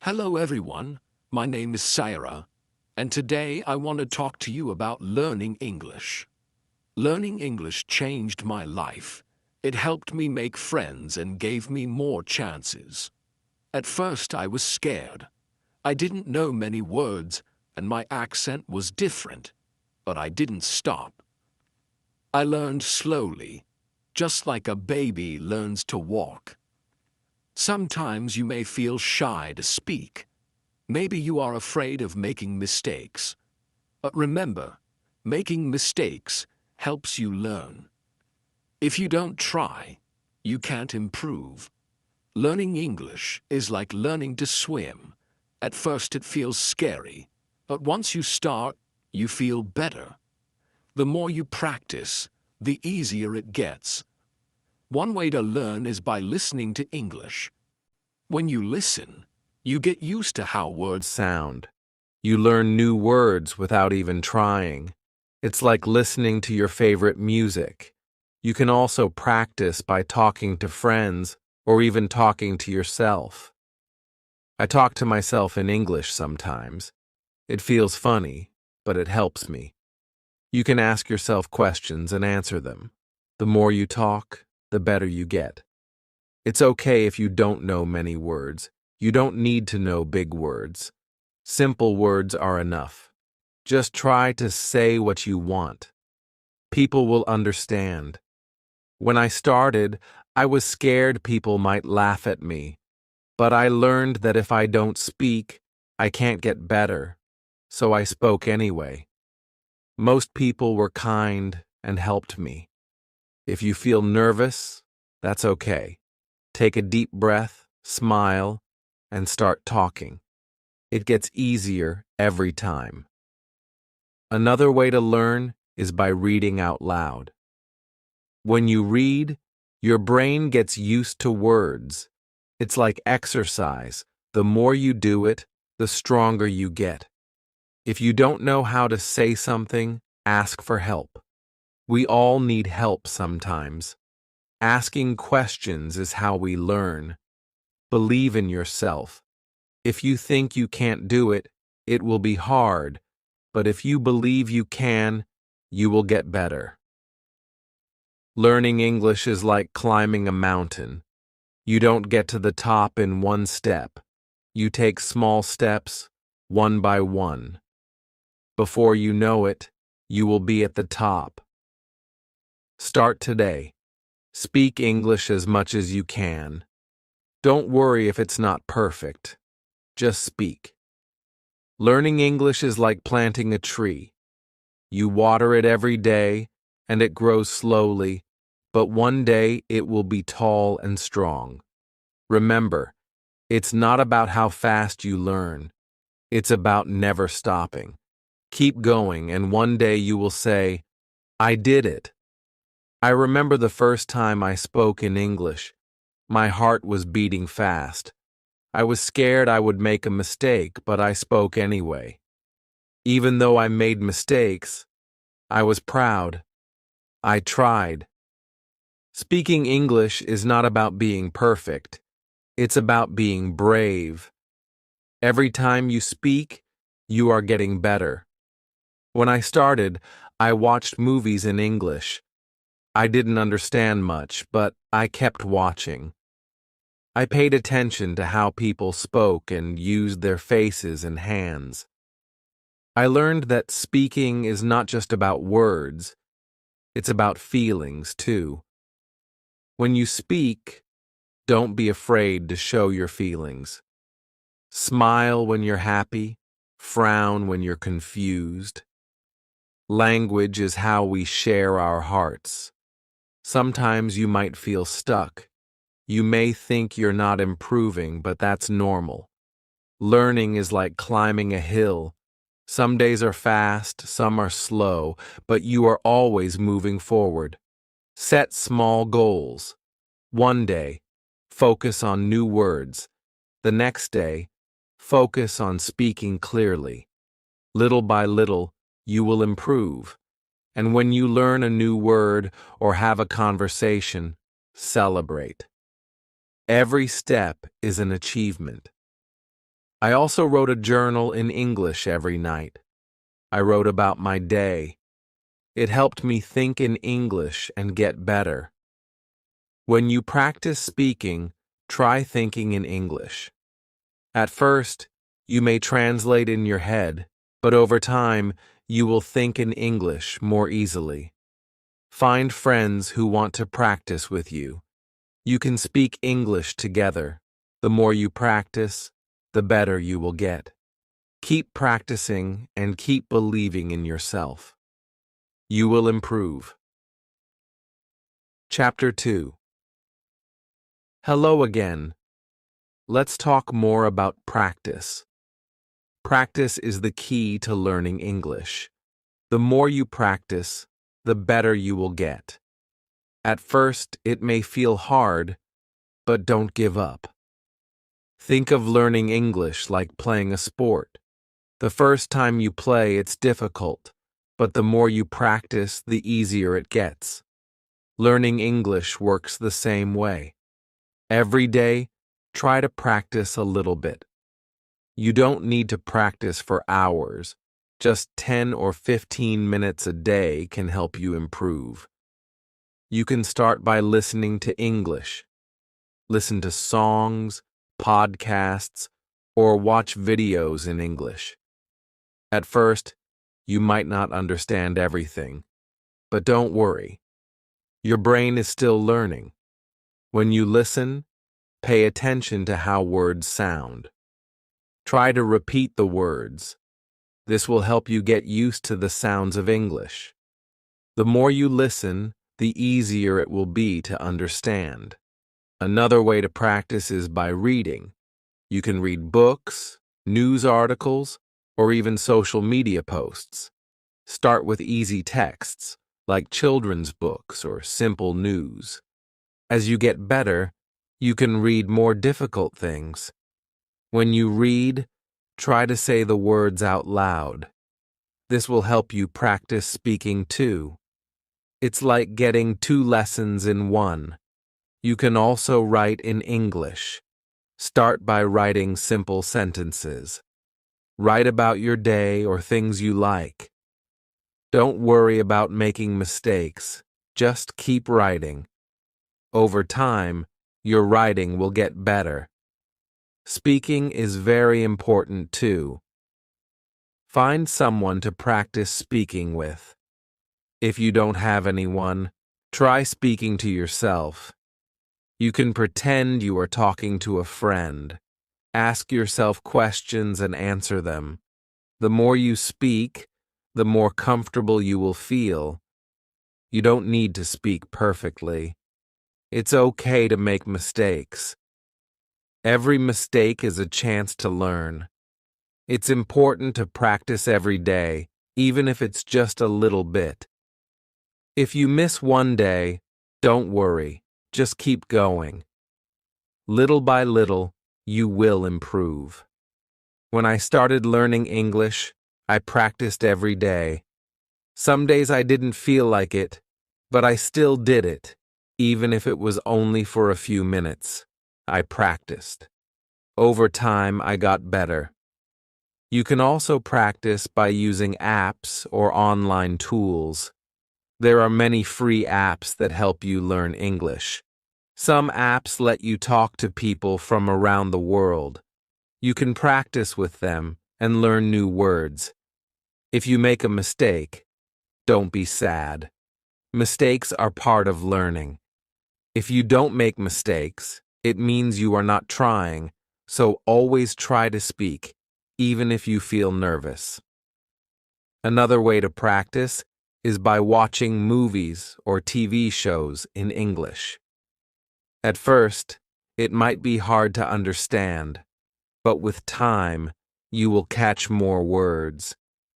Hello everyone, my name is Sarah, and today I want to talk to you about learning English. Learning English changed my life. It helped me make friends and gave me more chances. At first I was scared. I didn't know many words and my accent was different, but I didn't stop. I learned slowly, just like a baby learns to walk. Sometimes you may feel shy to speak. Maybe you are afraid of making mistakes. But remember, making mistakes helps you learn. If you don't try, you can't improve. Learning English is like learning to swim. At first it feels scary, but once you start, you feel better. The more you practice, the easier it gets. One way to learn is by listening to English. When you listen, you get used to how words sound. You learn new words without even trying. It's like listening to your favorite music. You can also practice by talking to friends or even talking to yourself. I talk to myself in English sometimes. It feels funny, but it helps me. You can ask yourself questions and answer them. The more you talk, the better you get. It's okay if you don't know many words. You don't need to know big words. Simple words are enough. Just try to say what you want. People will understand. When I started, I was scared people might laugh at me. But I learned that if I don't speak, I can't get better. So I spoke anyway. Most people were kind and helped me. If you feel nervous, that's okay. Take a deep breath, smile, and start talking. It gets easier every time. Another way to learn is by reading out loud. When you read, your brain gets used to words. It's like exercise. The more you do it, the stronger you get. If you don't know how to say something, ask for help. We all need help sometimes. Asking questions is how we learn. Believe in yourself. If you think you can't do it, it will be hard, but if you believe you can, you will get better. Learning English is like climbing a mountain. You don't get to the top in one step. You take small steps, one by one. Before you know it, you will be at the top. Start today. Speak English as much as you can. Don't worry if it's not perfect. Just speak. Learning English is like planting a tree. You water it every day, and it grows slowly, but one day it will be tall and strong. Remember, it's not about how fast you learn. It's about never stopping. Keep going, and one day you will say, "I did it." I remember the first time I spoke in English. My heart was beating fast. I was scared I would make a mistake, but I spoke anyway. Even though I made mistakes, I was proud. I tried. Speaking English is not about being perfect. It's about being brave. Every time you speak, you are getting better. When I started, I watched movies in English. I didn't understand much, but I kept watching. I paid attention to how people spoke and used their faces and hands. I learned that speaking is not just about words, it's about feelings too. When you speak, don't be afraid to show your feelings. Smile when you're happy, frown when you're confused. Language is how we share our hearts. Sometimes you might feel stuck. You may think you're not improving, but that's normal. Learning is like climbing a hill. Some days are fast, some are slow, but you are always moving forward. Set small goals. One day, focus on new words. The next day, focus on speaking clearly. Little by little, you will improve. And when you learn a new word or have a conversation, celebrate. Every step is an achievement. I also wrote a journal in English every night. I wrote about my day. It helped me think in English and get better. When you practice speaking, try thinking in English. At first, you may translate in your head, but over time, you will think in English more easily. Find friends who want to practice with you. You can speak English together. The more you practice, the better you will get. Keep practicing and keep believing in yourself. You will improve. Chapter 2. Hello again. Let's talk more about practice. Practice is the key to learning English. The more you practice, the better you will get. At first, it may feel hard, but don't give up. Think of learning English like playing a sport. The first time you play, it's difficult, but the more you practice, the easier it gets. Learning English works the same way. Every day, try to practice a little bit. You don't need to practice for hours. Just 10 or 15 minutes a day can help you improve. You can start by listening to English. Listen to songs, podcasts, or watch videos in English. At first, you might not understand everything, but don't worry. Your brain is still learning. When you listen, pay attention to how words sound. Try to repeat the words. This will help you get used to the sounds of English. The more you listen, the easier it will be to understand. Another way to practice is by reading. You can read books, news articles, or even social media posts. Start with easy texts, like children's books or simple news. As you get better, you can read more difficult things. When you read, try to say the words out loud. This will help you practice speaking too. It's like getting 2 lessons in one. You can also write in English. Start by writing simple sentences. Write about your day or things you like. Don't worry about making mistakes. Just keep writing. Over time, your writing will get better. Speaking is very important too. Find someone to practice speaking with. If you don't have anyone, try speaking to yourself. You can pretend you are talking to a friend. Ask yourself questions and answer them. The more you speak, the more comfortable you will feel. You don't need to speak perfectly. It's okay to make mistakes. Every mistake is a chance to learn. It's important to practice every day, even if it's just a little bit. If you miss one day, don't worry. Just keep going. Little by little, you will improve. When I started learning English, I practiced every day. Some days I didn't feel like it, but I still did it, even if it was only for a few minutes. I practiced. Over time, I got better. You can also practice by using apps or online tools. There are many free apps that help you learn English. Some apps let you talk to people from around the world. You can practice with them and learn new words. If you make a mistake, don't be sad. Mistakes are part of learning. If you don't make mistakes, it means you are not trying, so always try to speak, even if you feel nervous. Another way to practice is by watching movies or TV shows in English. At first, it might be hard to understand, but with time, you will catch more words.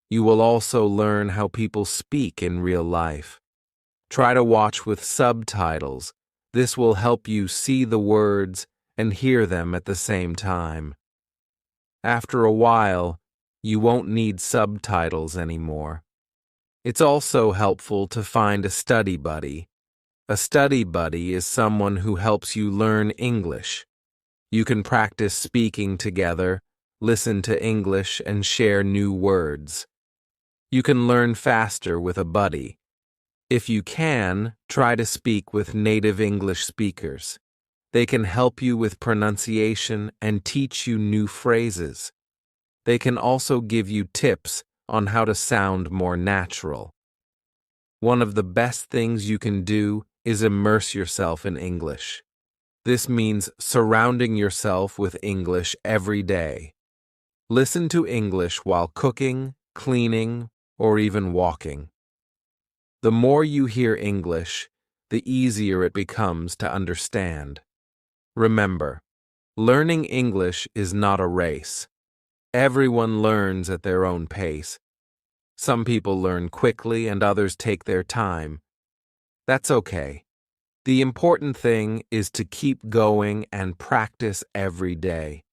You will also learn how people speak in real life. Try to watch with subtitles. This will help you see the words and hear them at the same time. After a while, you won't need subtitles anymore. It's also helpful to find a study buddy. A study buddy is someone who helps you learn English. You can practice speaking together, listen to English, and share new words. You can learn faster with a buddy. If you can, try to speak with native English speakers. They can help you with pronunciation and teach you new phrases. They can also give you tips on how to sound more natural. One of the best things you can do is immerse yourself in English. This means surrounding yourself with English every day. Listen to English while cooking, cleaning, or even walking. The more you hear English, the easier it becomes to understand. Remember, learning English is not a race. Everyone learns at their own pace. Some people learn quickly and others take their time. That's okay. The important thing is to keep going and practice every day.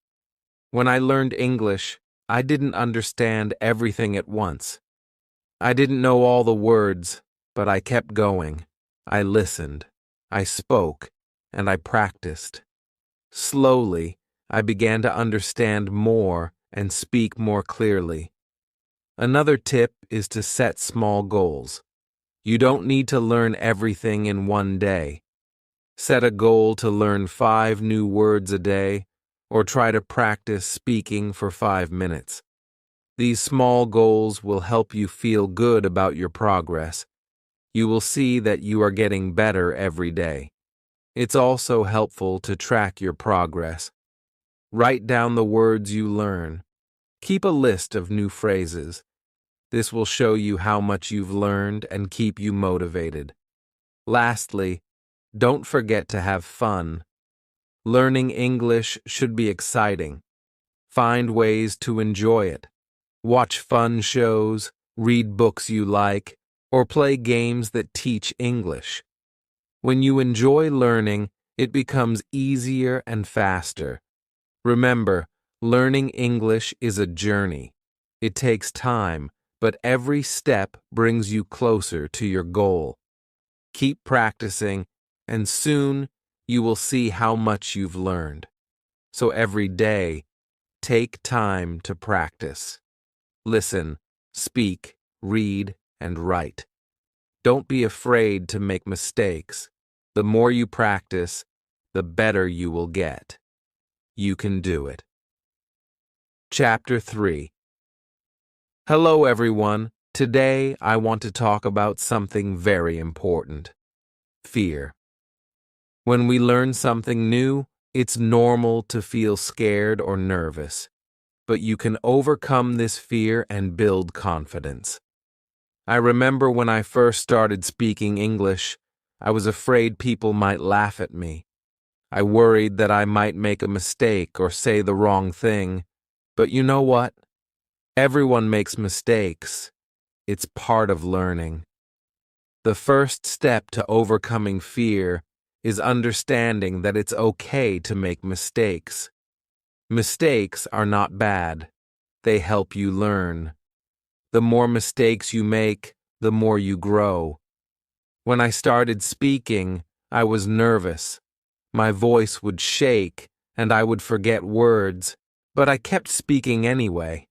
When I learned English, I didn't understand everything at once. I didn't know all the words, but I kept going. I listened, I spoke, and I practiced. Slowly, I began to understand more and speak more clearly. Another tip is to set small goals. You don't need to learn everything in one day. Set a goal to learn 5 new words a day, or try to practice speaking for 5 minutes. These small goals will help you feel good about your progress. You will see that you are getting better every day. It's also helpful to track your progress. Write down the words you learn. Keep a list of new phrases. This will show you how much you've learned and keep you motivated. Lastly, don't forget to have fun. Learning English should be exciting. Find ways to enjoy it. Watch fun shows, read books you like, or play games that teach English. When you enjoy learning, it becomes easier and faster. Remember, learning English is a journey. It takes time, but every step brings you closer to your goal. Keep practicing, and soon you will see how much you've learned. So every day, take time to practice. Listen, speak, read, and write. Don't be afraid to make mistakes. The more you practice, the better you will get. You can do it. Chapter 3. Hello, everyone. Today, I want to talk about something very important. Fear. When we learn something new, it's normal to feel scared or nervous. But you can overcome this fear and build confidence. I remember when I first started speaking English, I was afraid people might laugh at me. I worried that I might make a mistake or say the wrong thing. But you know what? Everyone makes mistakes. It's part of learning. The first step to overcoming fear is understanding that it's okay to make mistakes. Mistakes are not bad. They help you learn. The more mistakes you make, the more you grow. When I started speaking, I was nervous. My voice would shake, and I would forget words, but I kept speaking anyway.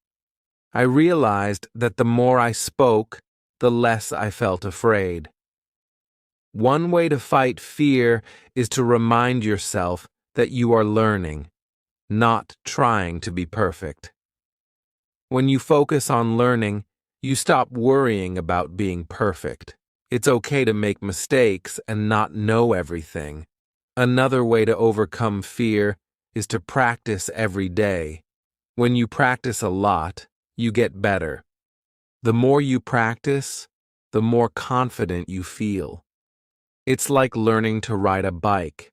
I realized that the more I spoke, the less I felt afraid. One way to fight fear is to remind yourself that you are learning, not trying to be perfect. When you focus on learning, you stop worrying about being perfect. It's okay to make mistakes and not know everything. Another way to overcome fear is to practice every day. When you practice a lot, you get better. The more you practice, the more confident you feel. It's like learning to ride a bike.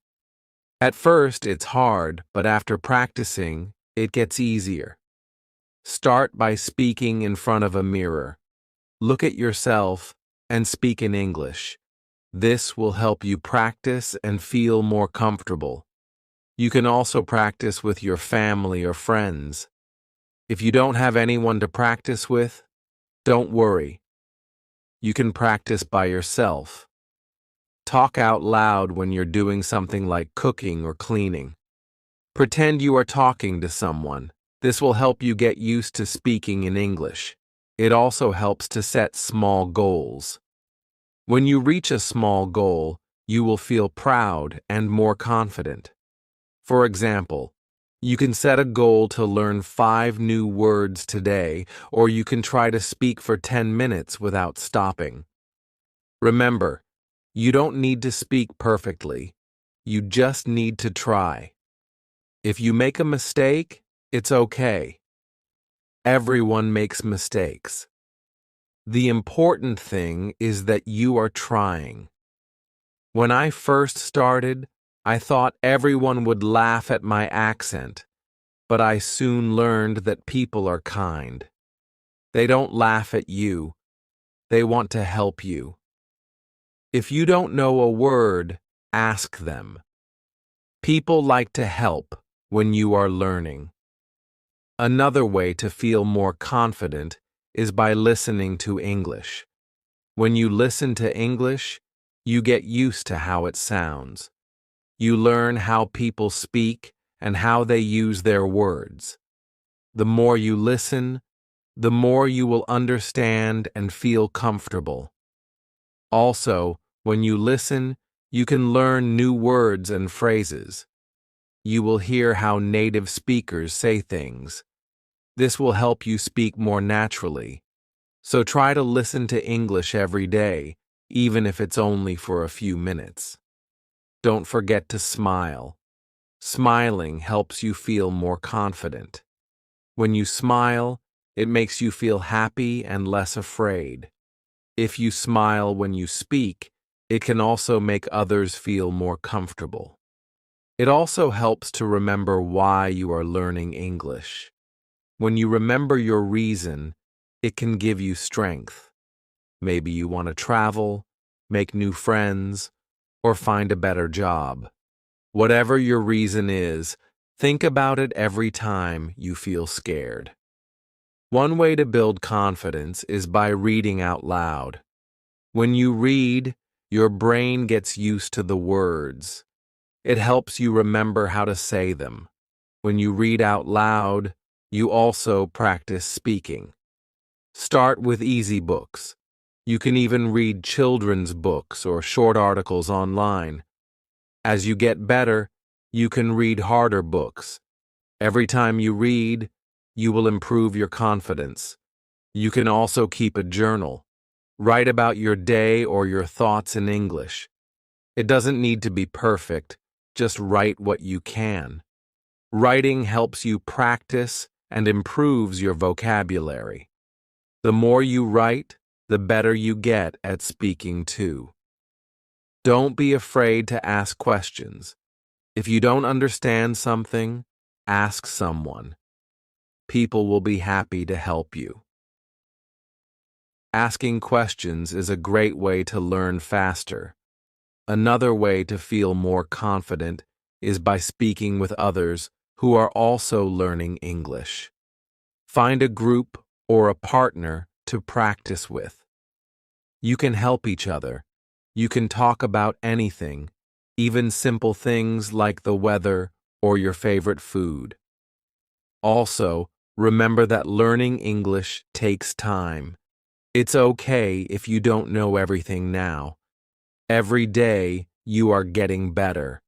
At first, it's hard, but after practicing, it gets easier. Start by speaking in front of a mirror. Look at yourself and speak in English. This will help you practice and feel more comfortable. You can also practice with your family or friends. If you don't have anyone to practice with, don't worry. You can practice by yourself. Talk out loud when you're doing something like cooking or cleaning. Pretend you are talking to someone. This will help you get used to speaking in English. It also helps to set small goals. When you reach a small goal, you will feel proud and more confident. For example, you can set a goal to learn 5 new words today, or you can try to speak for 10 minutes without stopping. Remember, you don't need to speak perfectly. You just need to try. If you make a mistake, it's okay. Everyone makes mistakes. The important thing is that you are trying. When I first started, I thought everyone would laugh at my accent, but I soon learned that people are kind. They don't laugh at you. They want to help you. If you don't know a word, ask them. People like to help when you are learning. Another way to feel more confident is by listening to English. When you listen to English, you get used to how it sounds. You learn how people speak and how they use their words. The more you listen, the more you will understand and feel comfortable. Also, when you listen, you can learn new words and phrases. You will hear how native speakers say things. This will help you speak more naturally. So try to listen to English every day, even if it's only for a few minutes. Don't forget to smile. Smiling helps you feel more confident. When you smile, it makes you feel happy and less afraid. If you smile when you speak, it can also make others feel more comfortable. It also helps to remember why you are learning English. When you remember your reason, it can give you strength. Maybe you want to travel, make new friends, or find a better job. Whatever your reason is, think about it every time you feel scared. One way to build confidence is by reading out loud. When you read, your brain gets used to the words. It helps you remember how to say them. When you read out loud, you also practice speaking. Start with easy books. You can even read children's books or short articles online. As you get better, you can read harder books. Every time you read, you will improve your confidence. You can also keep a journal. Write about your day or your thoughts in English. It doesn't need to be perfect, just write what you can. Writing helps you practice and improves your vocabulary. The more you write, the better you get at speaking too. Don't be afraid to ask questions. If you don't understand something, ask someone. People will be happy to help you. Asking questions is a great way to learn faster. Another way to feel more confident is by speaking with others who are also learning English. Find a group or a partner to practice with. You can help each other. You can talk about anything, even simple things like the weather or your favorite food. Also, remember that learning English takes time. It's okay if you don't know everything now. Every day, you are getting better.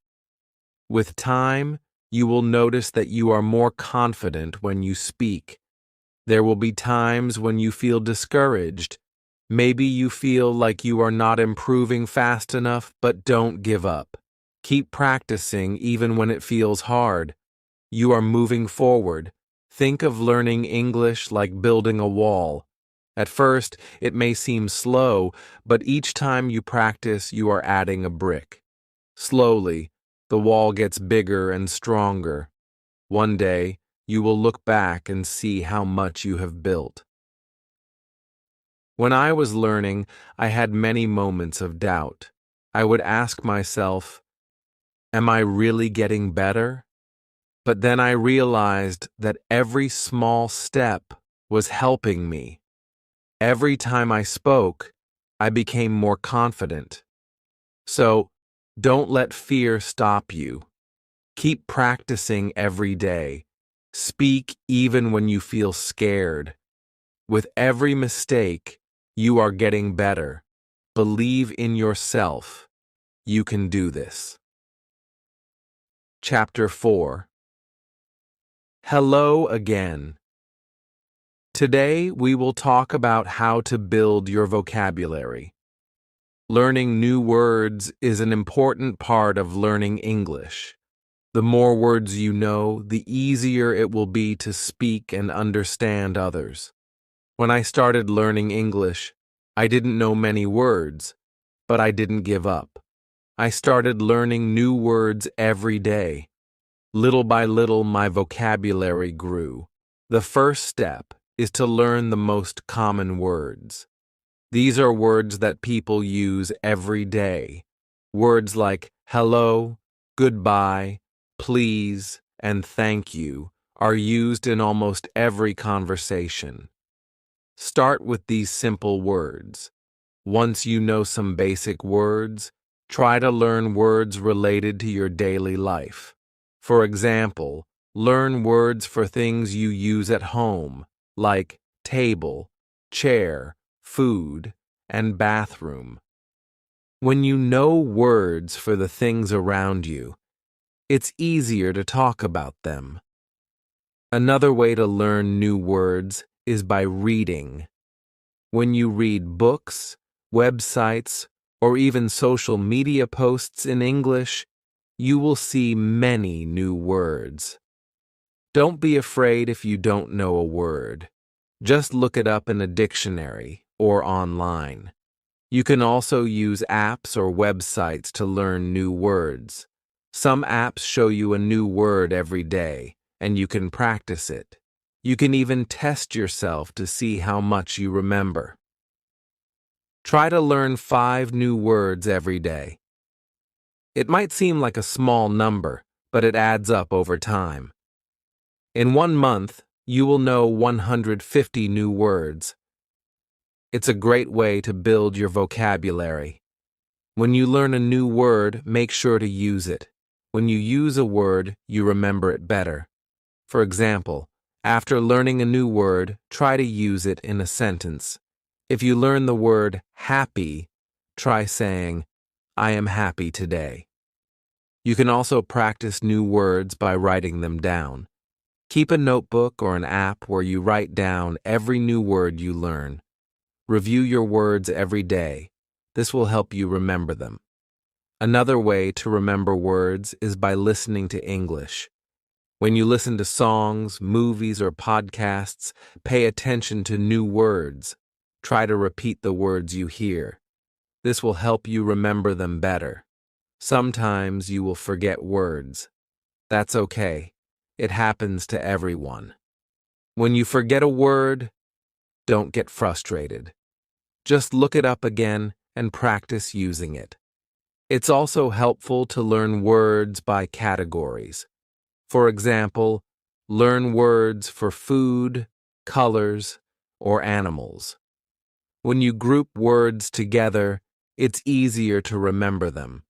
With time, you will notice that you are more confident when you speak. There will be times when you feel discouraged. Maybe you feel like you are not improving fast enough, but don't give up. Keep practicing even when it feels hard. You are moving forward. Think of learning English like building a wall. At first, it may seem slow, but each time you practice, you are adding a brick. Slowly, the wall gets bigger and stronger. One day, you will look back and see how much you have built. When I was learning, I had many moments of doubt. I would ask myself, am I really getting better? But then I realized that every small step was helping me. Every time I spoke, I became more confident. So, don't let fear stop you. Keep practicing every day. Speak even when you feel scared. With every mistake, you are getting better. Believe in yourself. You can do this. Chapter 4. Hello again. Today we will talk about how to build your vocabulary. Learning new words is an important part of learning English. The more words you know, the easier it will be to speak and understand others. When I started learning English, I didn't know many words, but I didn't give up. I started learning new words every day. Little by little, my vocabulary grew. The first step is to learn the most common words. These are words that people use every day. Words like hello, goodbye, please, and thank you are used in almost every conversation. Start with these simple words. Once you know some basic words, try to learn words related to your daily life. For example, learn words for things you use at home, like table, chair, food, and bathroom. When you know words for the things around you, it's easier to talk about them. Another way to learn new words is by reading. When you read books, websites, or even social media posts in English, you will see many new words. Don't be afraid if you don't know a word. Just look it up in a dictionary or online. You can also use apps or websites to learn new words. Some apps show you a new word every day, and you can practice it. You can even test yourself to see how much you remember. Try to learn 5 new words every day. It might seem like a small number, but it adds up over time. In 1 month, you will know 150 new words. It's a great way to build your vocabulary. When you learn a new word, make sure to use it. When you use a word, you remember it better. For example, after learning a new word, try to use it in a sentence. If you learn the word happy, try saying, I am happy today. You can also practice new words by writing them down. Keep a notebook or an app where you write down every new word you learn. Review your words every day. This will help you remember them. Another way to remember words is by listening to English. When you listen to songs, movies, or podcasts, pay attention to new words. Try to repeat the words you hear. This will help you remember them better. Sometimes you will forget words. That's okay. It happens to everyone. When you forget a word, don't get frustrated. Just look it up again and practice using it. It's also helpful to learn words by categories. For example, learn words for food, colors, or animals. When you group words together, it's easier to remember them.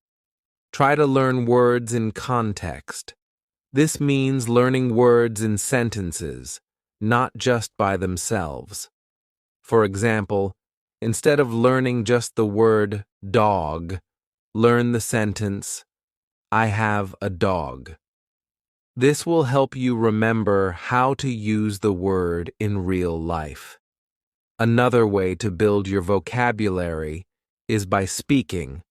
Try to learn words in context. This means learning words in sentences, not just by themselves. For example, instead of learning just the word dog, learn the sentence, I have a dog. This will help you remember how to use the word in real life. Another way to build your vocabulary is by speaking.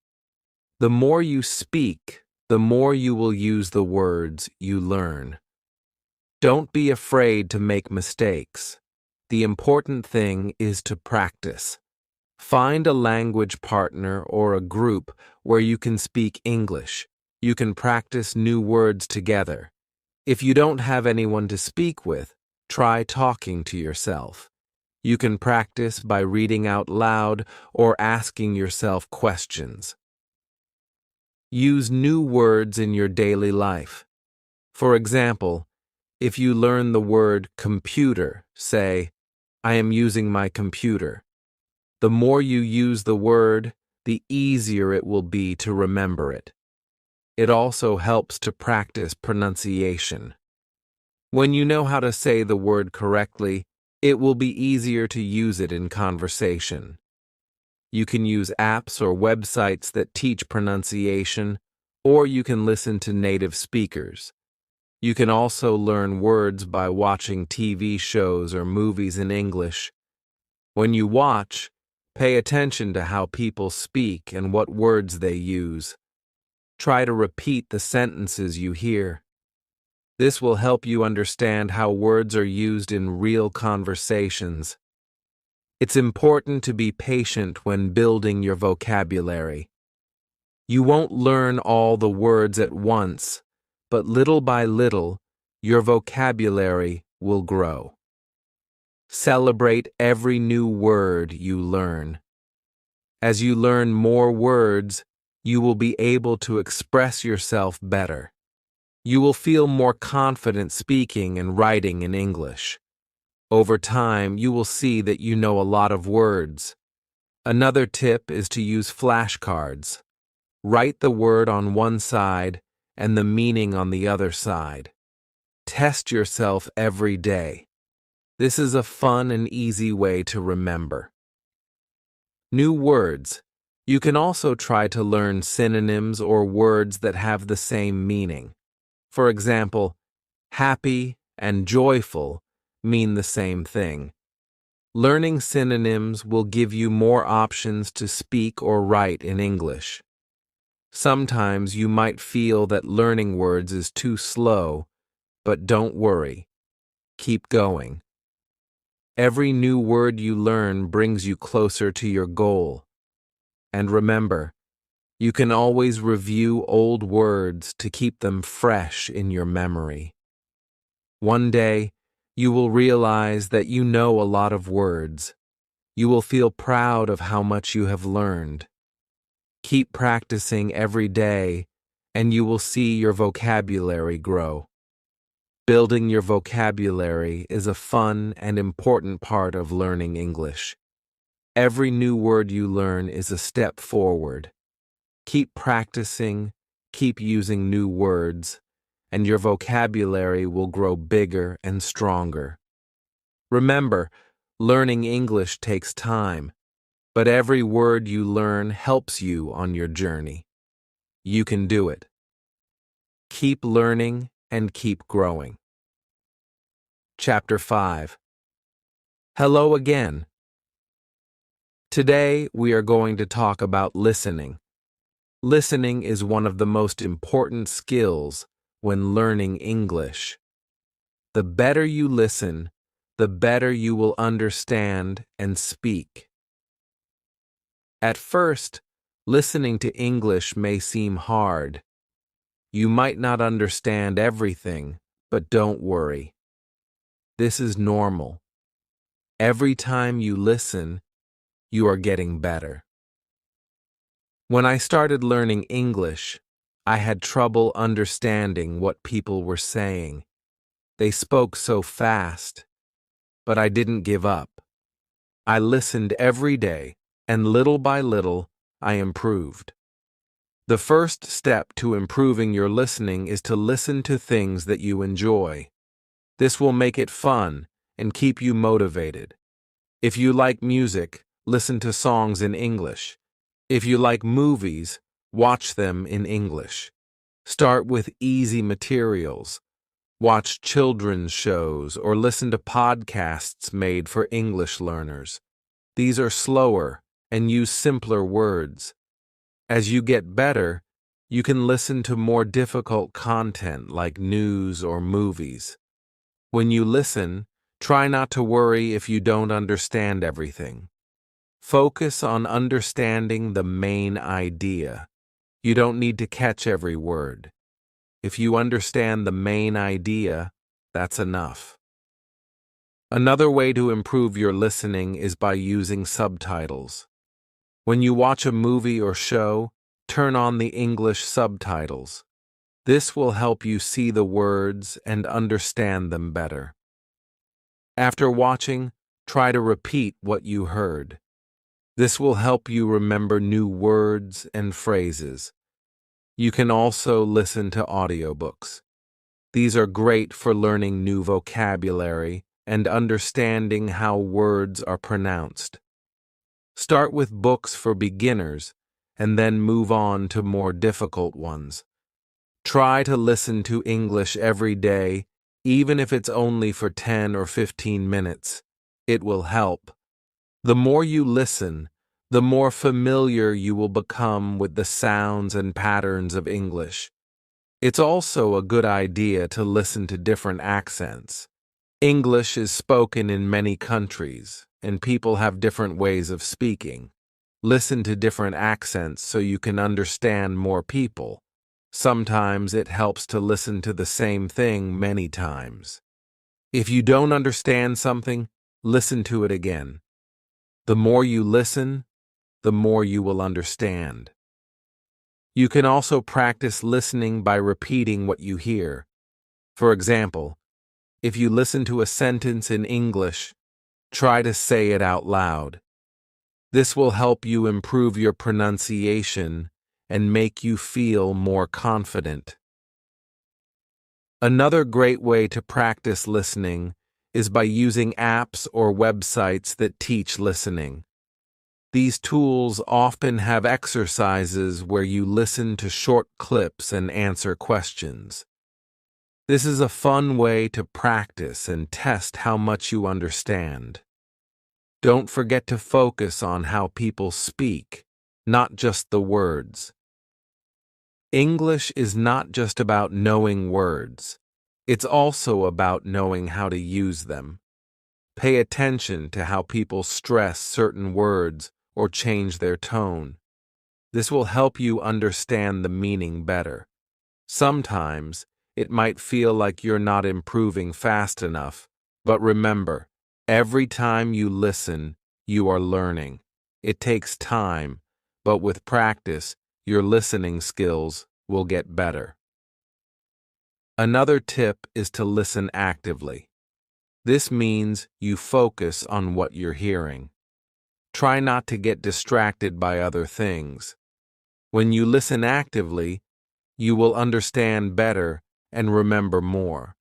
The more you speak, the more you will use the words you learn. Don't be afraid to make mistakes. The important thing is to practice. Find a language partner or a group where you can speak English. You can practice new words together. If you don't have anyone to speak with, try talking to yourself. You can practice by reading out loud or asking yourself questions. Use new words in your daily life. For example, if you learn the word computer, say, I am using my computer. The more you use the word, the easier it will be to remember it. It also helps to practice pronunciation. When you know how to say the word correctly, it will be easier to use it in conversation. You can use apps or websites that teach pronunciation, or you can listen to native speakers. You can also learn words by watching TV shows or movies in English. When you watch, pay attention to how people speak and what words they use. Try to repeat the sentences you hear. This will help you understand how words are used in real conversations. It's important to be patient when building your vocabulary. You won't learn all the words at once, but little by little, your vocabulary will grow. Celebrate every new word you learn. As you learn more words, you will be able to express yourself better. You will feel more confident speaking and writing in English. Over time, you will see that you know a lot of words. Another tip is to use flashcards. Write the word on one side and the meaning on the other side. Test yourself every day. This is a fun and easy way to remember. New words. You can also try to learn synonyms or words that have the same meaning. For example, happy and joyful mean the same thing. Learning synonyms will give you more options to speak or write in English. Sometimes you might feel that learning words is too slow, but don't worry. Keep going. Every new word you learn brings you closer to your goal. And remember, you can always review old words to keep them fresh in your memory. One day, you will realize that you know a lot of words. You will feel proud of how much you have learned. Keep practicing every day, and you will see your vocabulary grow. Building your vocabulary is a fun and important part of learning English. Every new word you learn is a step forward. Keep practicing, keep using new words, and your vocabulary will grow bigger and stronger. Remember, learning English takes time, but every word you learn helps you on your journey. You can do it. Keep learning and keep growing. Chapter 5. Hello again. Today, we are going to talk about listening. Listening is one of the most important skills when learning English. The better you listen, the better you will understand and speak. At first, listening to English may seem hard. You might not understand everything, but don't worry. This is normal. Every time you listen, you are getting better. When I started learning English, I had trouble understanding what people were saying. They spoke so fast, but I didn't give up. I listened every day, and little by little, I improved. The first step to improving your listening is to listen to things that you enjoy. This will make it fun and keep you motivated. If you like music, listen to songs in English. If you like movies, watch them in English. Start with easy materials. Watch children's shows or listen to podcasts made for English learners. These are slower and use simpler words. As you get better, you can listen to more difficult content like news or movies. When you listen, try not to worry if you don't understand everything. Focus on understanding the main idea. You don't need to catch every word. If you understand the main idea, that's enough. Another way to improve your listening is by using subtitles. When you watch a movie or show, turn on the English subtitles. This will help you see the words and understand them better. After watching, try to repeat what you heard. This will help you remember new words and phrases. You can also listen to audiobooks. These are great for learning new vocabulary and understanding how words are pronounced. Start with books for beginners and then move on to more difficult ones. Try to listen to English every day, even if it's only for 10 or 15 minutes. It will help. The more you listen, the more familiar you will become with the sounds and patterns of English. It's also a good idea to listen to different accents. English is spoken in many countries, and people have different ways of speaking. Listen to different accents so you can understand more people. Sometimes it helps to listen to the same thing many times. If you don't understand something, listen to it again. The more you listen, the more you will understand. You can also practice listening by repeating what you hear. For example, if you listen to a sentence in English, try to say it out loud. This will help you improve your pronunciation and make you feel more confident. Another great way to practice listening is by using apps or websites that teach listening. These tools often have exercises where you listen to short clips and answer questions. This is a fun way to practice and test how much you understand. Don't forget to focus on how people speak, not just the words. English is not just about knowing words. It's also about knowing how to use them. Pay attention to how people stress certain words or change their tone. This will help you understand the meaning better. Sometimes, it might feel like you're not improving fast enough, but remember, every time you listen, you are learning. It takes time, but with practice, your listening skills will get better. Another tip is to listen actively. This means you focus on what you're hearing. Try not to get distracted by other things. When you listen actively, you will understand better and remember more.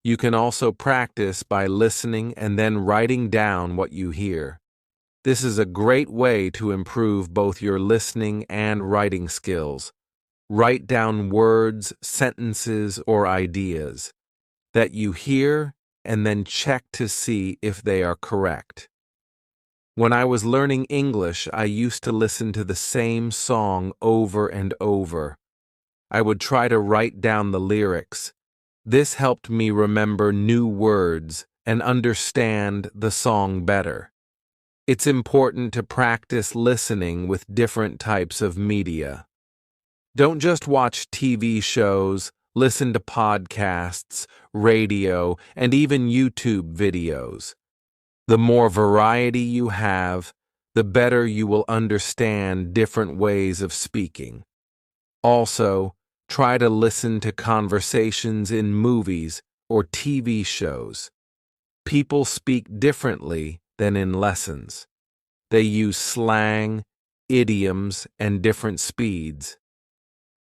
You can also practice by listening and then writing down what you hear. This is a great way to improve both your listening and writing skills. Write down words, sentences, or ideas that you hear and then check to see if they are correct. When I was learning English, I used to listen to the same song over and over. I would try to write down the lyrics. This helped me remember new words and understand the song better. It's important to practice listening with different types of media. Don't just watch TV shows, listen to podcasts, radio, and even YouTube videos. The more variety you have, the better you will understand different ways of speaking. Also, try to listen to conversations in movies or TV shows. People speak differently than in lessons. They use slang, idioms, and different speeds.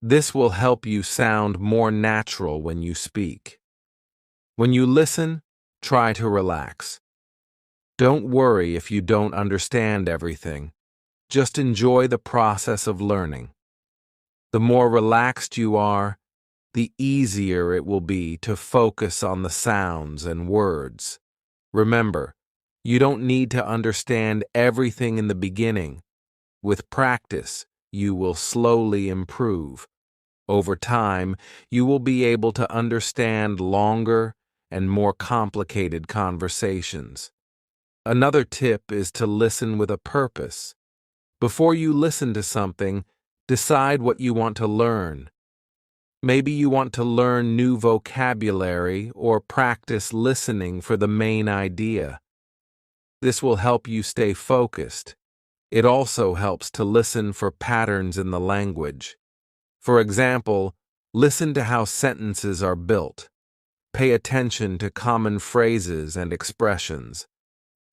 This will help you sound more natural when you speak. When you listen, try to relax. Don't worry if you don't understand everything. Just enjoy the process of learning. The more relaxed you are, the easier it will be to focus on the sounds and words. Remember, you don't need to understand everything in the beginning. With practice, you will slowly improve. Over time, you will be able to understand longer and more complicated conversations. Another tip is to listen with a purpose. Before you listen to something, decide what you want to learn. Maybe you want to learn new vocabulary or practice listening for the main idea. This will help you stay focused. It also helps to listen for patterns in the language. For example, listen to how sentences are built. Pay attention to common phrases and expressions.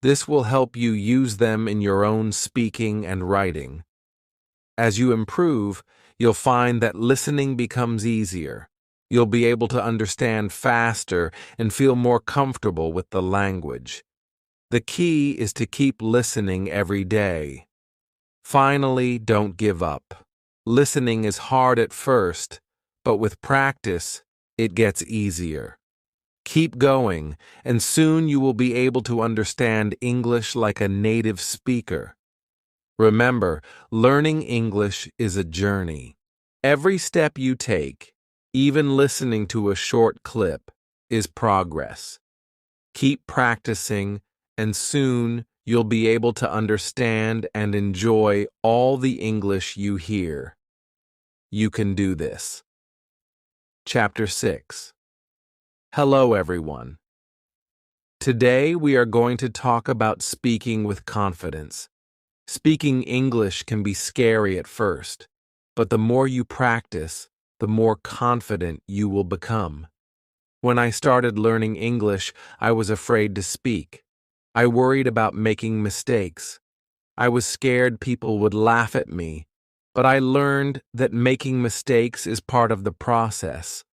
This will help you use them in your own speaking and writing. As you improve, you'll find that listening becomes easier. You'll be able to understand faster and feel more comfortable with the language. The key is to keep listening every day. Finally, don't give up. Listening is hard at first, but with practice, it gets easier. Keep going, and soon you will be able to understand English like a native speaker. Remember, learning English is a journey. Every step you take, even listening to a short clip, is progress. Keep practicing, and soon you'll be able to understand and enjoy all the English you hear. You can do this. Chapter 6. Hello, everyone. Today we are going to talk about speaking with confidence. Speaking English can be scary at first, but the more you practice, the more confident you will become. When I started learning English, I was afraid to speak. I worried about making mistakes. I was scared people would laugh at me, but I learned that making mistakes is part of the process.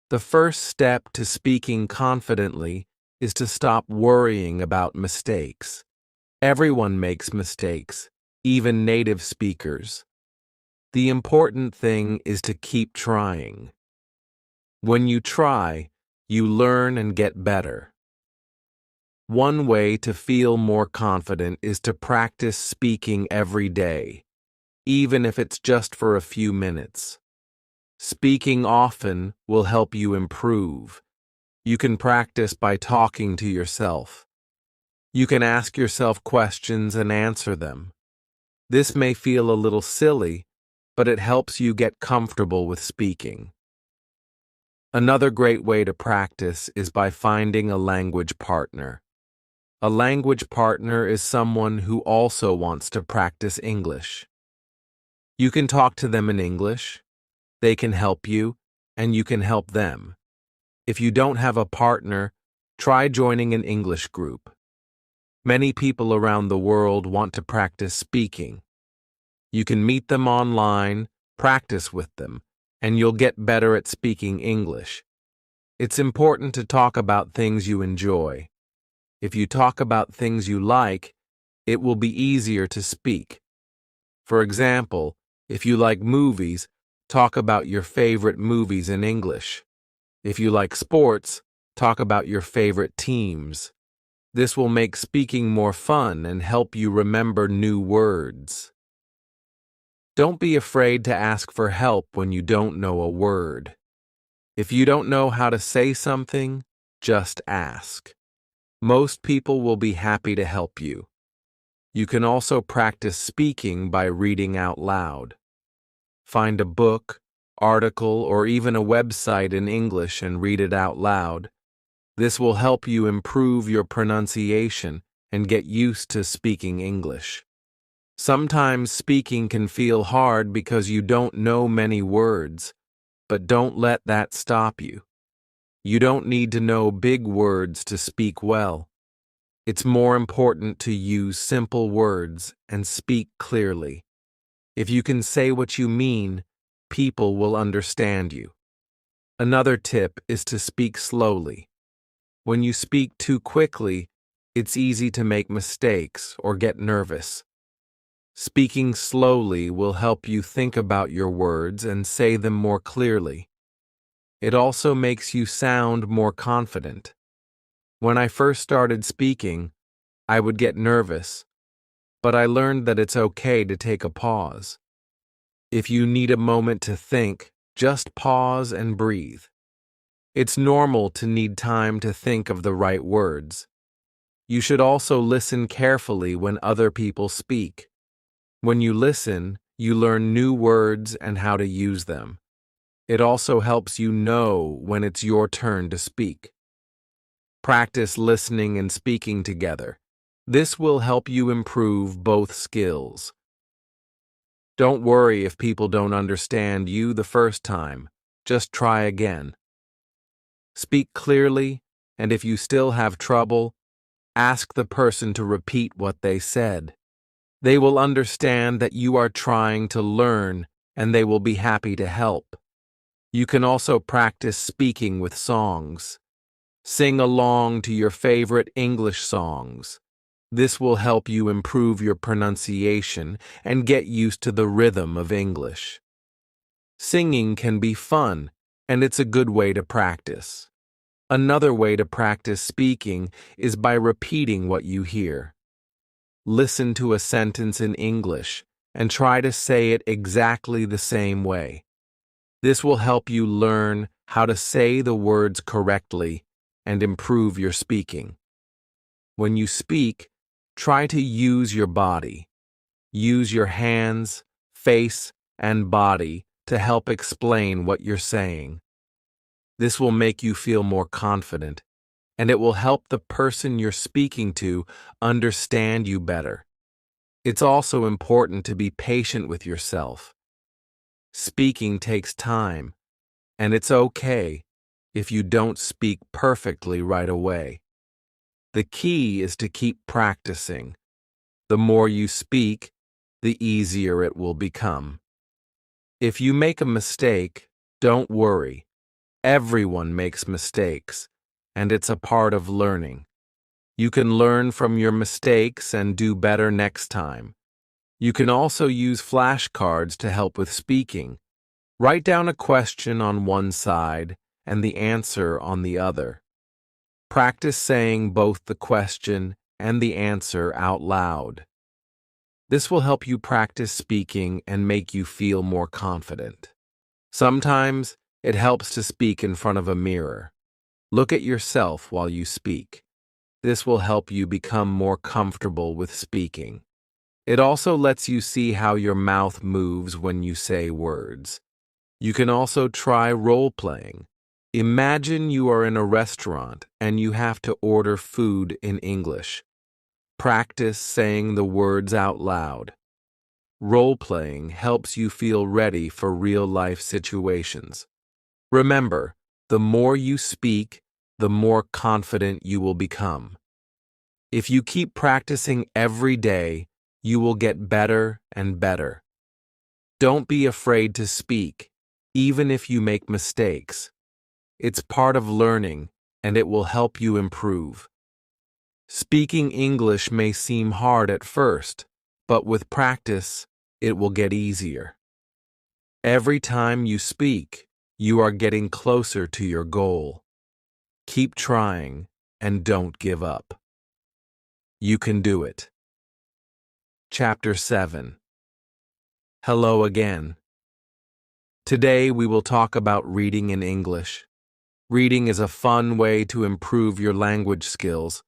The first step to speaking confidently is to stop worrying about mistakes. Everyone makes mistakes, even native speakers. The important thing is to keep trying. When you try, you learn and get better. One way to feel more confident is to practice speaking every day, even if it's just for a few minutes. Speaking often will help you improve. You can practice by talking to yourself. You can ask yourself questions and answer them. This may feel a little silly, but it helps you get comfortable with speaking. Another great way to practice is by finding a language partner. A language partner is someone who also wants to practice English. You can talk to them in English, they can help you, and you can help them. If you don't have a partner, try joining an English group. Many people around the world want to practice speaking. You can meet them online, practice with them, and you'll get better at speaking English. It's important to talk about things you enjoy. If you talk about things you like, it will be easier to speak. For example, if you like movies, talk about your favorite movies in English. If you like sports, talk about your favorite teams. This will make speaking more fun and help you remember new words. Don't be afraid to ask for help when you don't know a word. If you don't know how to say something, just ask. Most people will be happy to help you. You can also practice speaking by reading out loud. Find a book, article, or even a website in English and read it out loud. This will help you improve your pronunciation and get used to speaking English. Sometimes speaking can feel hard because you don't know many words, but don't let that stop you. You don't need to know big words to speak well. It's more important to use simple words and speak clearly. If you can say what you mean, people will understand you. Another tip is to speak slowly. When you speak too quickly, it's easy to make mistakes or get nervous. Speaking slowly will help you think about your words and say them more clearly. It also makes you sound more confident. When I first started speaking, I would get nervous, but I learned that it's okay to take a pause. If you need a moment to think, just pause and breathe. It's normal to need time to think of the right words. You should also listen carefully when other people speak. When you listen, you learn new words and how to use them. It also helps you know when it's your turn to speak. Practice listening and speaking together. This will help you improve both skills. Don't worry if people don't understand you the first time. Just try again. Speak clearly, and if you still have trouble, ask the person to repeat what they said. They will understand that you are trying to learn, and they will be happy to help. You can also practice speaking with songs. Sing along to your favorite English songs. This will help you improve your pronunciation and get used to the rhythm of English. Singing can be fun, and it's a good way to practice. Another way to practice speaking is by repeating what you hear. Listen to a sentence in English and try to say it exactly the same way. This will help you learn how to say the words correctly and improve your speaking. When you speak, try to use your body. Use your hands, face, and body to help explain what you're saying. This will make you feel more confident, and it will help the person you're speaking to understand you better. It's also important to be patient with yourself. Speaking takes time, and it's okay if you don't speak perfectly right away. The key is to keep practicing. The more you speak, the easier it will become. If you make a mistake, don't worry. Everyone makes mistakes, and it's a part of learning. You can learn from your mistakes and do better next time. You can also use flashcards to help with speaking. Write down a question on one side and the answer on the other. Practice saying both the question and the answer out loud. This will help you practice speaking and make you feel more confident. Sometimes it helps to speak in front of a mirror. Look at yourself while you speak. This will help you become more comfortable with speaking. It also lets you see how your mouth moves when you say words. You can also try role-playing. Imagine you are in a restaurant and you have to order food in English. Practice saying the words out loud. Role-playing helps you feel ready for real-life situations. Remember, the more you speak, the more confident you will become. If you keep practicing every day, you will get better and better. Don't be afraid to speak, even if you make mistakes. It's part of learning, and it will help you improve. Speaking English may seem hard at first, but with practice, it will get easier. Every time you speak, you are getting closer to your goal. Keep trying and don't give up. You can do it. Chapter 7. Hello again. Today we will talk about reading in English. Reading is a fun way to improve your language skills.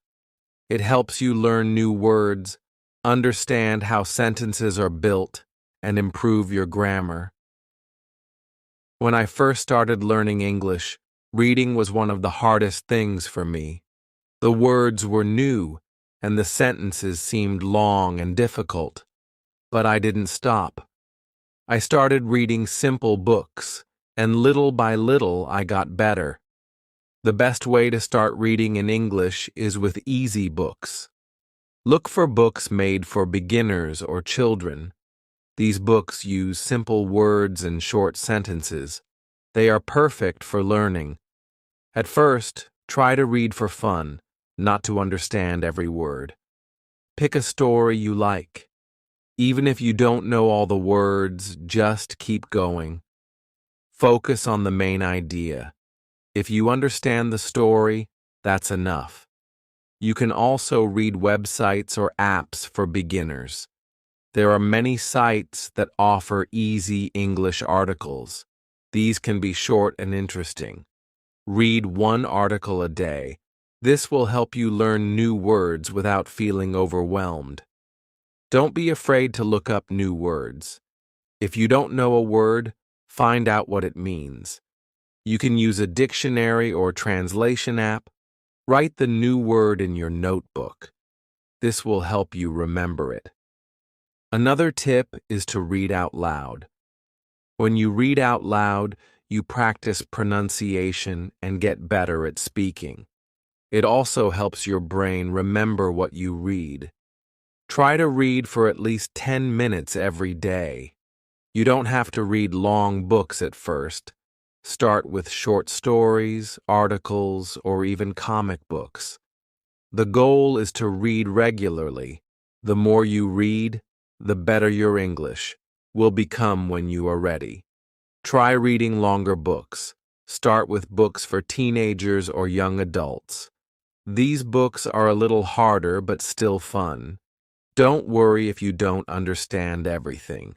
It helps you learn new words, understand how sentences are built, and improve your grammar. When I first started learning English, reading was one of the hardest things for me. The words were new, and the sentences seemed long and difficult. But I didn't stop. I started reading simple books, and little by little I got better. The best way to start reading in English is with easy books. Look for books made for beginners or children. These books use simple words and short sentences. They are perfect for learning. At first, try to read for fun, not to understand every word. Pick a story you like. Even if you don't know all the words, just keep going. Focus on the main idea. If you understand the story, that's enough. You can also read websites or apps for beginners. There are many sites that offer easy English articles. These can be short and interesting. Read one article a day. This will help you learn new words without feeling overwhelmed. Don't be afraid to look up new words. If you don't know a word, find out what it means. You can use a dictionary or translation app. Write the new word in your notebook. This will help you remember it. Another tip is to read out loud. When you read out loud, you practice pronunciation and get better at speaking. It also helps your brain remember what you read. Try to read for at least 10 minutes every day. You don't have to read long books at first. Start with short stories, articles, or even comic books. The goal is to read regularly. The more you read, the better your English will become when you are ready. Try reading longer books. Start with books for teenagers or young adults. These books are a little harder but still fun. Don't worry if you don't understand everything.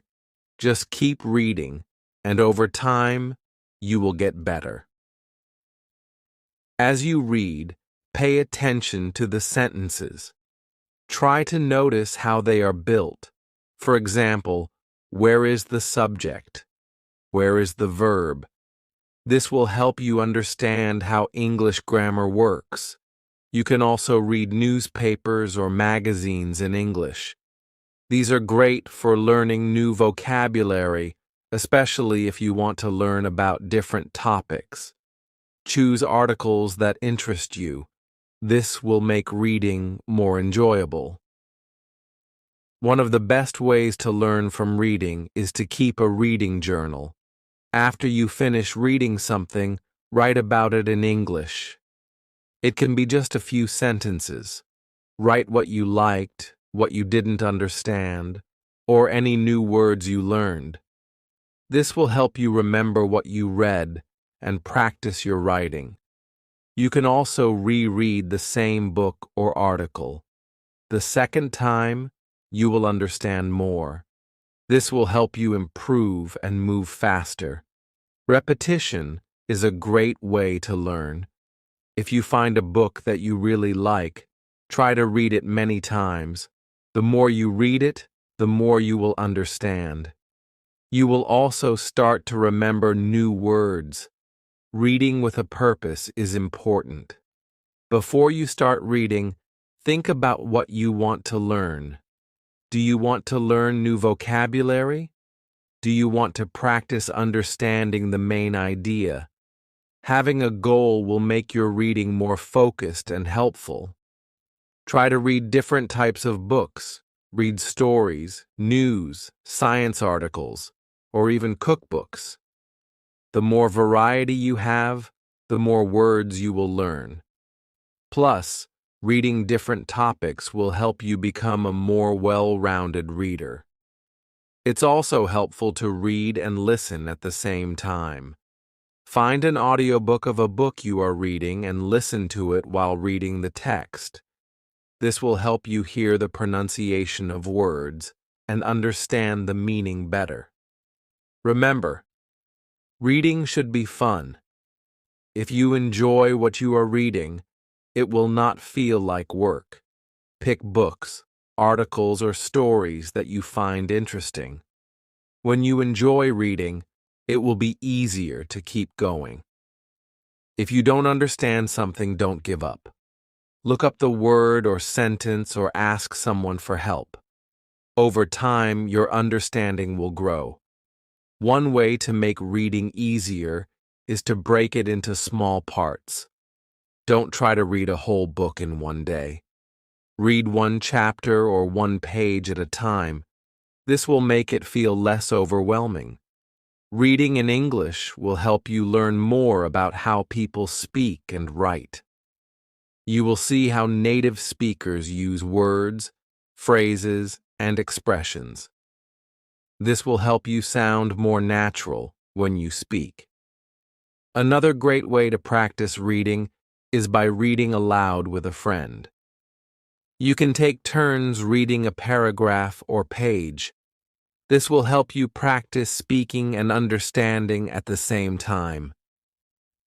Just keep reading, and over time, you will get better. As you read, pay attention to the sentences. Try to notice how they are built. For example, where is the subject? Where is the verb? This will help you understand how English grammar works. You can also read newspapers or magazines in English. These are great for learning new vocabulary, especially if you want to learn about different topics. Choose articles that interest you. This will make reading more enjoyable. One of the best ways to learn from reading is to keep a reading journal. After you finish reading something, write about it in English. It can be just a few sentences. Write what you liked, what you didn't understand, or any new words you learned. This will help you remember what you read and practice your writing. You can also reread the same book or article. The second time, you will understand more. This will help you improve and move faster. Repetition is a great way to learn. If you find a book that you really like, try to read it many times. The more you read it, the more you will understand. You will also start to remember new words. Reading with a purpose is important. Before you start reading, think about what you want to learn. Do you want to learn new vocabulary? Do you want to practice understanding the main idea? Having a goal will make your reading more focused and helpful. Try to read different types of books. Read stories, news, science articles, or even cookbooks. The more variety you have, the more words you will learn. Plus, reading different topics will help you become a more well-rounded reader. It's also helpful to read and listen at the same time. Find an audiobook of a book you are reading and listen to it while reading the text. This will help you hear the pronunciation of words and understand the meaning better. Remember, reading should be fun. If you enjoy what you are reading, it will not feel like work. Pick books, articles, or stories that you find interesting. When you enjoy reading, it will be easier to keep going. If you don't understand something, don't give up. Look up the word or sentence or ask someone for help. Over time, your understanding will grow. One way to make reading easier is to break it into small parts. Don't try to read a whole book in one day. Read one chapter or one page at a time. This will make it feel less overwhelming. Reading in English will help you learn more about how people speak and write. You will see how native speakers use words, phrases, and expressions. This will help you sound more natural when you speak. Another great way to practice reading is by reading aloud with a friend. You can take turns reading a paragraph or page. This will help you practice speaking and understanding at the same time.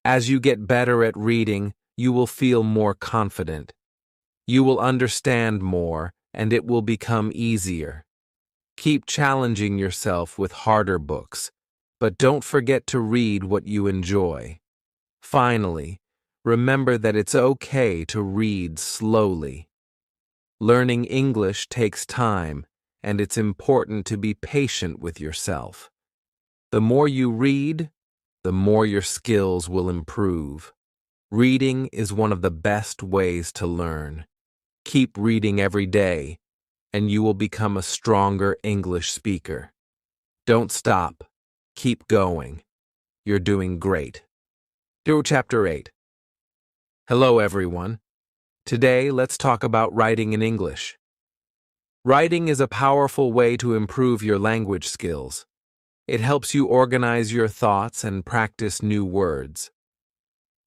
As you get better at reading, you will feel more confident. You will understand more, and it will become easier. Keep challenging yourself with harder books, but don't forget to read what you enjoy. Finally, remember that it's okay to read slowly. Learning English takes time, and it's important to be patient with yourself. The more you read, the more your skills will improve. Reading is one of the best ways to learn. Keep reading every day, and you will become a stronger English speaker. Don't stop. Keep going. You're doing great. Do Chapter 8. Hello, everyone. Today, let's talk about writing in English. Writing is a powerful way to improve your language skills. It helps you organize your thoughts and practice new words.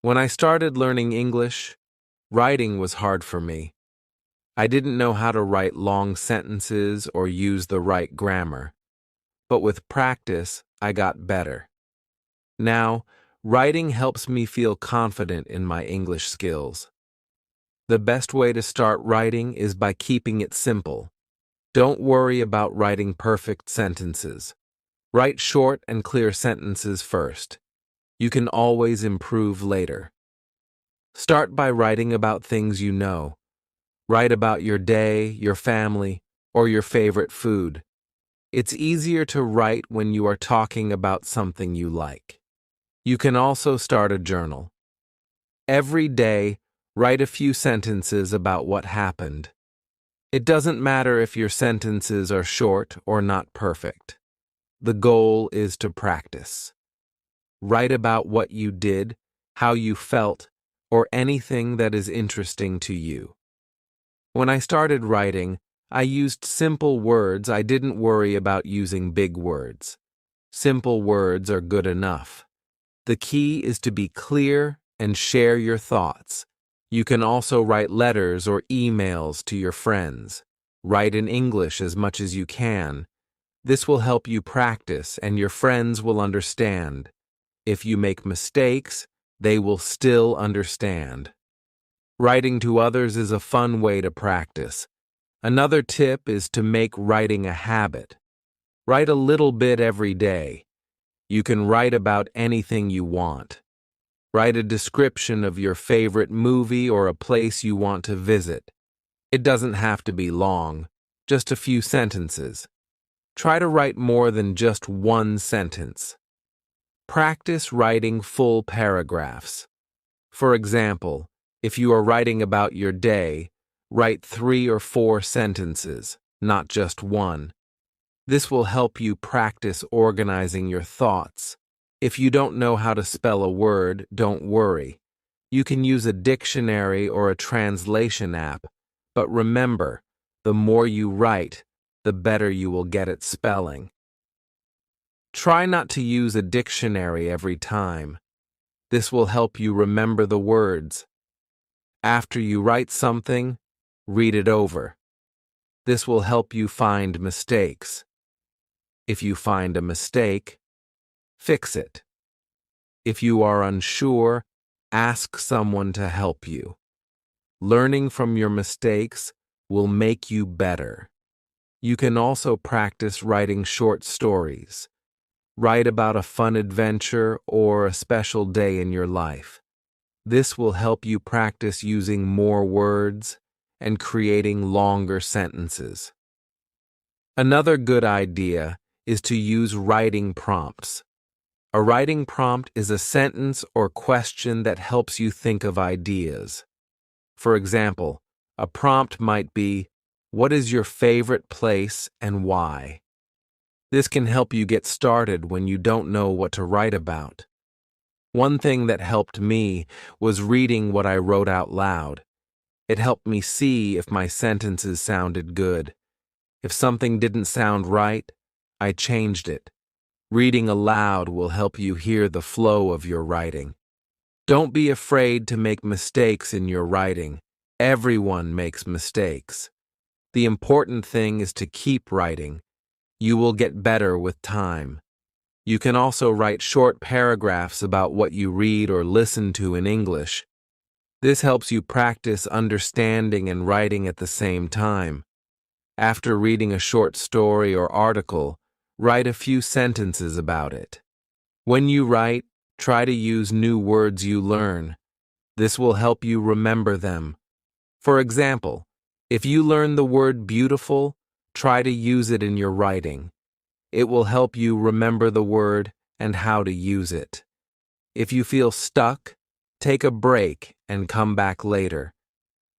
When I started learning English, writing was hard for me. I didn't know how to write long sentences or use the right grammar. But with practice, I got better. Now, writing helps me feel confident in my English skills. The best way to start writing is by keeping it simple. Don't worry about writing perfect sentences. Write short and clear sentences first. You can always improve later. Start by writing about things you know. Write about your day, your family, or your favorite food. It's easier to write when you are talking about something you like. You can also start a journal. Every day, write a few sentences about what happened. It doesn't matter if your sentences are short or not perfect. The goal is to practice. Write about what you did, how you felt, or anything that is interesting to you. When I started writing, I used simple words. I didn't worry about using big words. Simple words are good enough. The key is to be clear and share your thoughts. You can also write letters or emails to your friends. Write in English as much as you can. This will help you practice, and your friends will understand. If you make mistakes, they will still understand. Writing to others is a fun way to practice. Another tip is to make writing a habit. Write a little bit every day. You can write about anything you want. Write a description of your favorite movie or a place you want to visit. It doesn't have to be long, just a few sentences. Try to write more than just one sentence. Practice writing full paragraphs. For example, if you are writing about your day, write 3 or 4 sentences, not just one. This will help you practice organizing your thoughts. If you don't know how to spell a word, don't worry. You can use a dictionary or a translation app, but remember, the more you write, the better you will get at spelling. Try not to use a dictionary every time. This will help you remember the words. After you write something, read it over. This will help you find mistakes. If you find a mistake, fix it. If you are unsure, ask someone to help you. Learning from your mistakes will make you better. You can also practice writing short stories. Write about a fun adventure or a special day in your life. This will help you practice using more words and creating longer sentences. Another good idea is to use writing prompts. A writing prompt is a sentence or question that helps you think of ideas. For example, a prompt might be, "What is your favorite place and why?" This can help you get started when you don't know what to write about. One thing that helped me was reading what I wrote out loud. It helped me see if my sentences sounded good. If something didn't sound right, I changed it. Reading aloud will help you hear the flow of your writing. Don't be afraid to make mistakes in your writing. Everyone makes mistakes. The important thing is to keep writing. You will get better with time. You can also write short paragraphs about what you read or listen to in English. This helps you practice understanding and writing at the same time. After reading a short story or article, write a few sentences about it. When you write, try to use new words you learn. This will help you remember them. For example, if you learn the word beautiful, try to use it in your writing. It will help you remember the word and how to use it. If you feel stuck, take a break and come back later.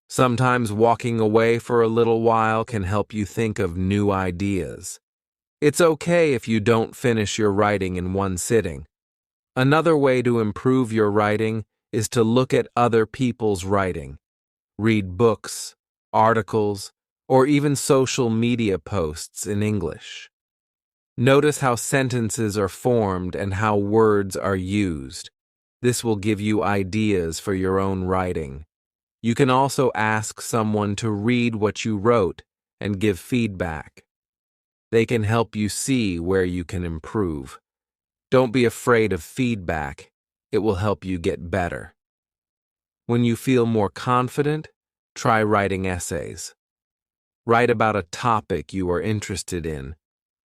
Sometimes walking away for a little while can help you think of new ideas. It's okay if you don't finish your writing in one sitting. Another way to improve your writing is to look at other people's writing. Read books, articles, or even social media posts in English. Notice how sentences are formed and how words are used. This will give you ideas for your own writing. You can also ask someone to read what you wrote and give feedback. They can help you see where you can improve. Don't be afraid of feedback. It will help you get better. When you feel more confident, try writing essays. Write about a topic you are interested in.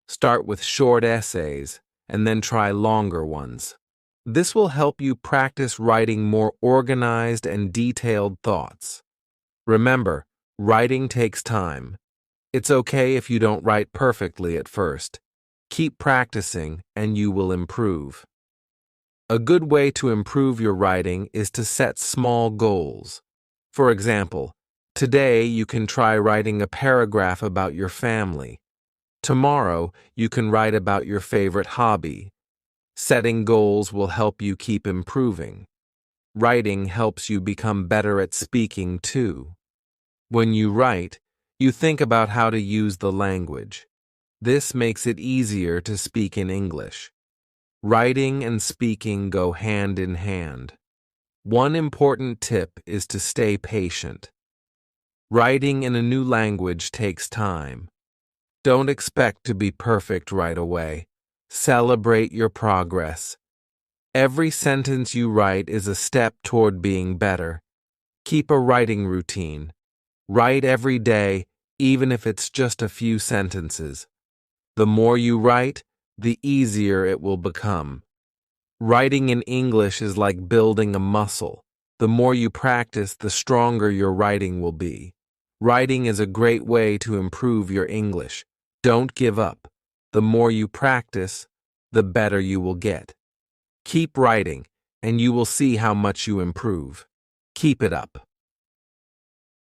Start with short essays and then try longer ones. This will help you practice writing more organized and detailed thoughts. Remember, writing takes time. It's okay if you don't write perfectly at first. Keep practicing and you will improve. A good way to improve your writing is to set small goals. For example, today you can try writing a paragraph about your family. Tomorrow you can write about your favorite hobby. Setting goals will help you keep improving. Writing helps you become better at speaking too. When you write, you think about how to use the language. This makes it easier to speak in English. Writing and speaking go hand in hand. One important tip is to stay patient. Writing in a new language takes time. Don't expect to be perfect right away. Celebrate your progress. Every sentence you write is a step toward being better. Keep a writing routine. Write every day, even if it's just a few sentences. The more you write, the easier it will become. Writing in English is like building a muscle. The more you practice, the stronger your writing will be. Writing is a great way to improve your English. Don't give up. The more you practice, the better you will get. Keep writing, and you will see how much you improve. Keep it up.